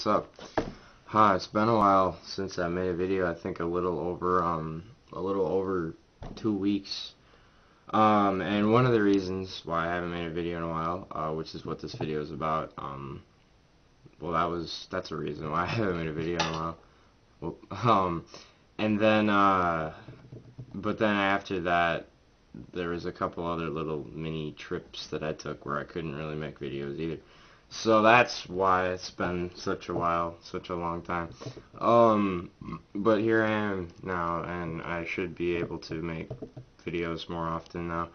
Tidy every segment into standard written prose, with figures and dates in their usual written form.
what's up? Hi, it's been a while since I made a video. I think a little over 2 weeks. And one of the reasons why I haven't made a video in a while, which is what this video is about, well, that's a reason why I haven't made a video in a while. Well, and then, but then after that, there was a couple other little mini trips that I took where I couldn't really make videos either. So that's why it's been such a while, such a long time. But here I am now, and I should be able to make videos more often now.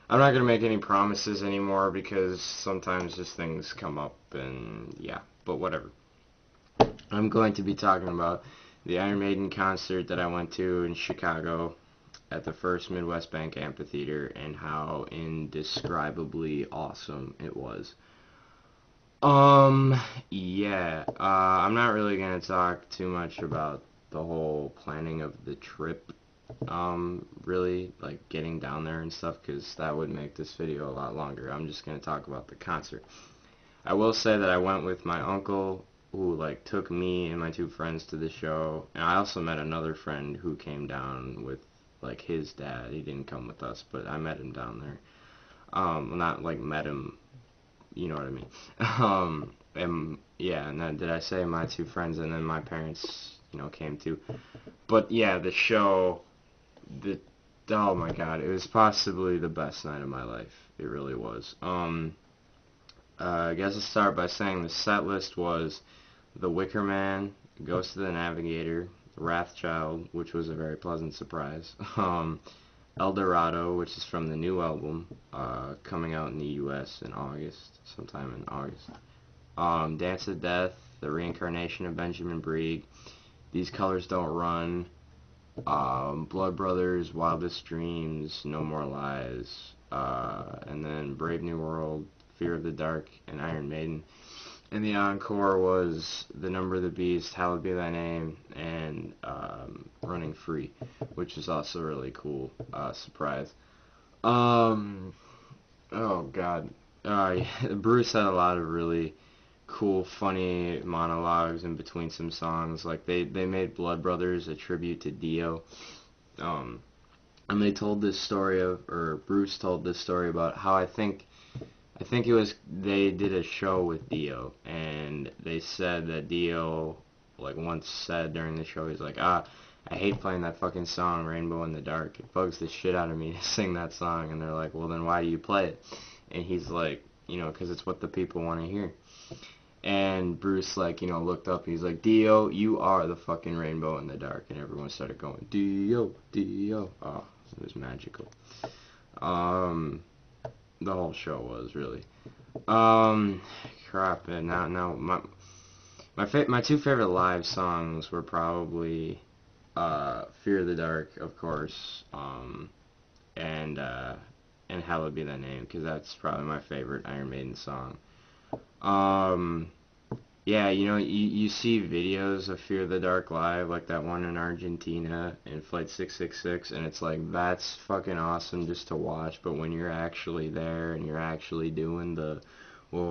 I'm not going to make any promises anymore because sometimes just things come up and yeah, but whatever. I'm going to be talking about the Iron Maiden concert that I went to in Chicago at the First Midwest Bank Amphitheater and how indescribably awesome it was. Yeah, I'm not really going to talk too much about the whole planning of the trip, really, like, getting down there and stuff, because that would make this video a lot longer. I'm just going to talk about the concert. I will say that I went with my uncle, who, like, took me and my two friends to the show, and I also met another friend who came down with, like, his dad. He didn't come with us, but I met him down there. Not, like, met him, you know what I mean. And yeah, and then did I say my two friends, and then my parents, you know, came too. But yeah, the show, oh my god, it was possibly the best night of my life. It really was. I guess I'll start by saying the set list was The Wicker Man, Ghost of the Navigator, Wrathchild, which was a very pleasant surprise. El Dorado, which is from the new album, coming out in the U.S. in August, sometime in August. Dance of Death, The Reincarnation of Benjamin Brieg, These Colors Don't Run, Blood Brothers, Wildest Dreams, No More Lies, and then Brave New World, Fear of the Dark, and Iron Maiden. And the encore was The Number of the Beast, Hallowed Be Thy Name, and Running Free, which is also a really cool surprise. Oh god. Bruce had a lot of really cool, funny monologues in between some songs. Like, they made Blood Brothers a tribute to Dio. And they told this story or Bruce told this story about how I think it was, they did a show with Dio, and they said that Dio, like, once said during the show, he's like, I hate playing that fucking song, Rainbow in the Dark. It bugs the shit out of me to sing that song. And they're like, well, then why do you play it? And he's like, you know, because it's what the people want to hear. And Bruce, like, you know, looked up, and he's like, Dio, you are the fucking rainbow in the dark. And everyone started going, Dio, Dio. Oh, it was magical. The whole show was, really. Crap, and now my two favorite live songs were probably Fear of the Dark, of course, and Hallowed Be Thy Name, because that's probably my favorite Iron Maiden song. Yeah, you know, you see videos of Fear of the Dark live, like that one in Argentina in Flight 666, and it's like, that's fucking awesome just to watch, but when you're actually there and you're actually doing the whoa,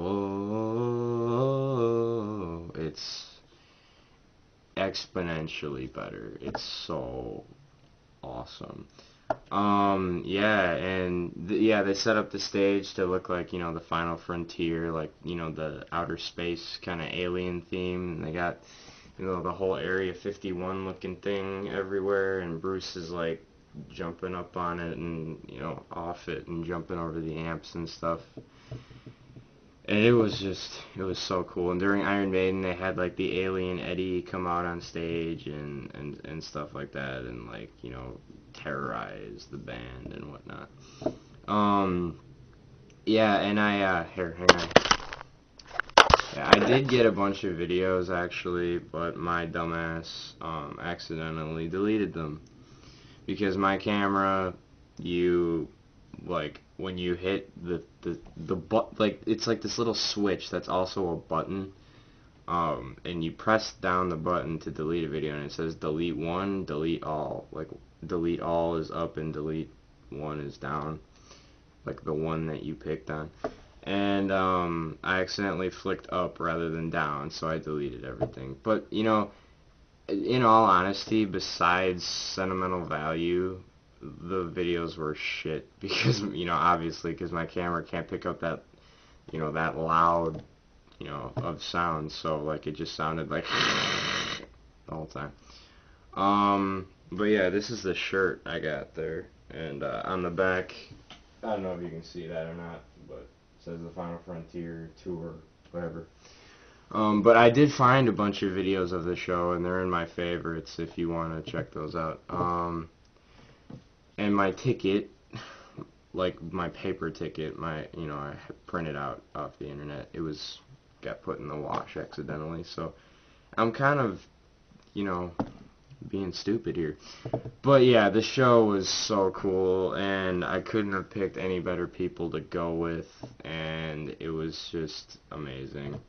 it's exponentially better. It's so awesome. Yeah, and yeah, they set up the stage to look like, you know, the Final Frontier, like, you know, the outer space kind of alien theme, and they got, you know, the whole Area 51 looking thing everywhere, and Bruce is, like, jumping up on it and, you know, off it and jumping over the amps and stuff. And it was so cool. And during Iron Maiden, they had, like, the alien Eddie come out on stage and stuff like that, and, like, you know, terrorize the band and whatnot. Yeah, and here, hang on. Yeah, I did get a bunch of videos, actually, but my dumbass, accidentally deleted them. Because my camera, like, when you hit the like, it's like this little switch that's also a button, and you press down the button to delete a video, and it says delete one, delete all. Like, delete all is up and delete one is down, like the one that you picked on. and I accidentally flicked up rather than down, so I deleted everything. But you know, in all honesty, besides sentimental value, the videos were shit because you know, obviously, because my camera can't pick up that, you know, that loud, you know, of sound. So like it just sounded like the whole time. But yeah, this is the shirt I got there, and on the back, I don't know if you can see that or not, but it says the Final Frontier Tour, whatever. But I did find a bunch of videos of the show, and they're in my favorites if you want to check those out. And my ticket, like my paper ticket, you know, I printed out off the internet. It got put in the wash accidentally, so I'm kind of, you know, being stupid here. But yeah, the show was so cool, and I couldn't have picked any better people to go with, and it was just amazing.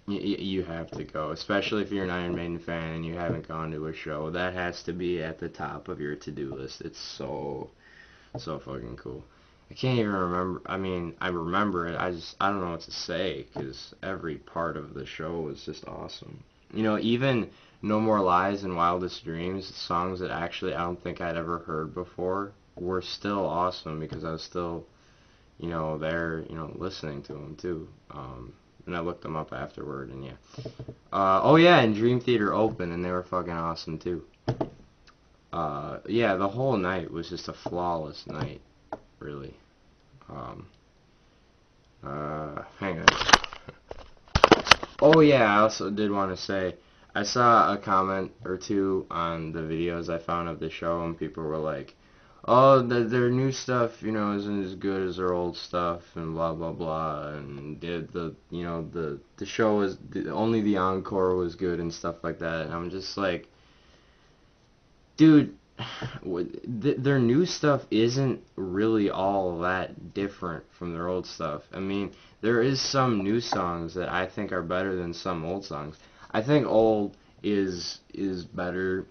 You have to go, especially if you're an Iron Maiden fan and you haven't gone to a show. That has to be at the top of your to-do list. It's so fucking cool. I can't even remember. I mean, I remember it. I don't know what to say because every part of the show was just awesome. You know, even No More Lies and Wildest Dreams, songs that actually I don't think I'd ever heard before, were still awesome because I was still, you know, there, you know, listening to them too. And I looked them up afterward, and yeah. Oh yeah, and Dream Theater opened, and they were fucking awesome too. Yeah, the whole night was just a flawless night, really. Hang on. Oh yeah, I also did want to say, I saw a comment or two on the videos I found of the show, and people were like, oh, their new stuff, you know, isn't as good as their old stuff, and blah blah blah, and you know, the show is only the encore was good and stuff like that, and I'm just like, dude, their new stuff isn't really all that different from their old stuff. I mean, there is some new songs that I think are better than some old songs. I think old is better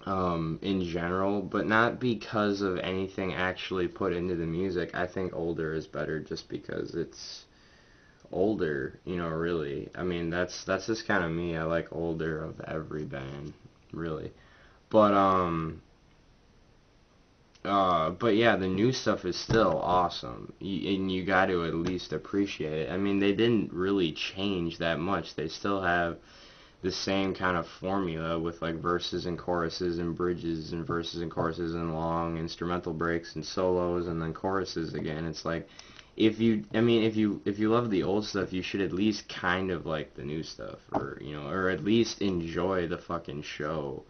in general, but not because of anything actually put into the music. I think older is better just because it's older, you know, really. I mean, that's just kind of me. I like older of every band, really. But but yeah, the new stuff is still awesome, and you got to at least appreciate it. I mean, they didn't really change that much. They still have the same kind of formula with like verses and choruses and bridges and verses and choruses and long instrumental breaks and solos and then choruses again. It's like if you love the old stuff, you should at least kind of like the new stuff, or you know, or at least enjoy the fucking show.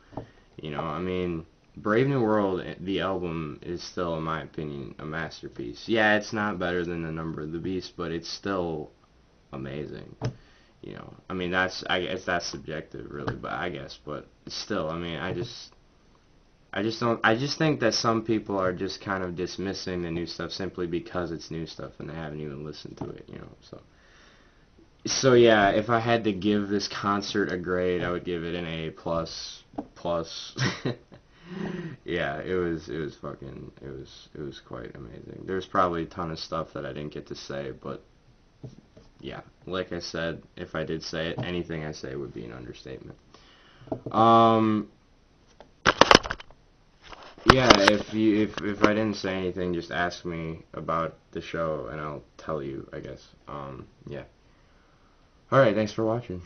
You know, I mean, Brave New World, the album, is still, in my opinion, a masterpiece. Yeah, it's not better than The Number of the Beast, but it's still amazing. You know, I mean, I guess that's subjective, really, but I guess, but still, I mean, I just think that some people are just kind of dismissing the new stuff simply because it's new stuff and they haven't even listened to it, you know, so yeah, if I had to give this concert a grade, I would give it an A plus. Yeah, it was quite amazing. There's probably a ton of stuff that I didn't get to say, but yeah, like I said, if I did say it, anything I say would be an understatement. Yeah, if I didn't say anything, just ask me about the show and I'll tell you, I guess. Yeah. Alright, thanks for watching.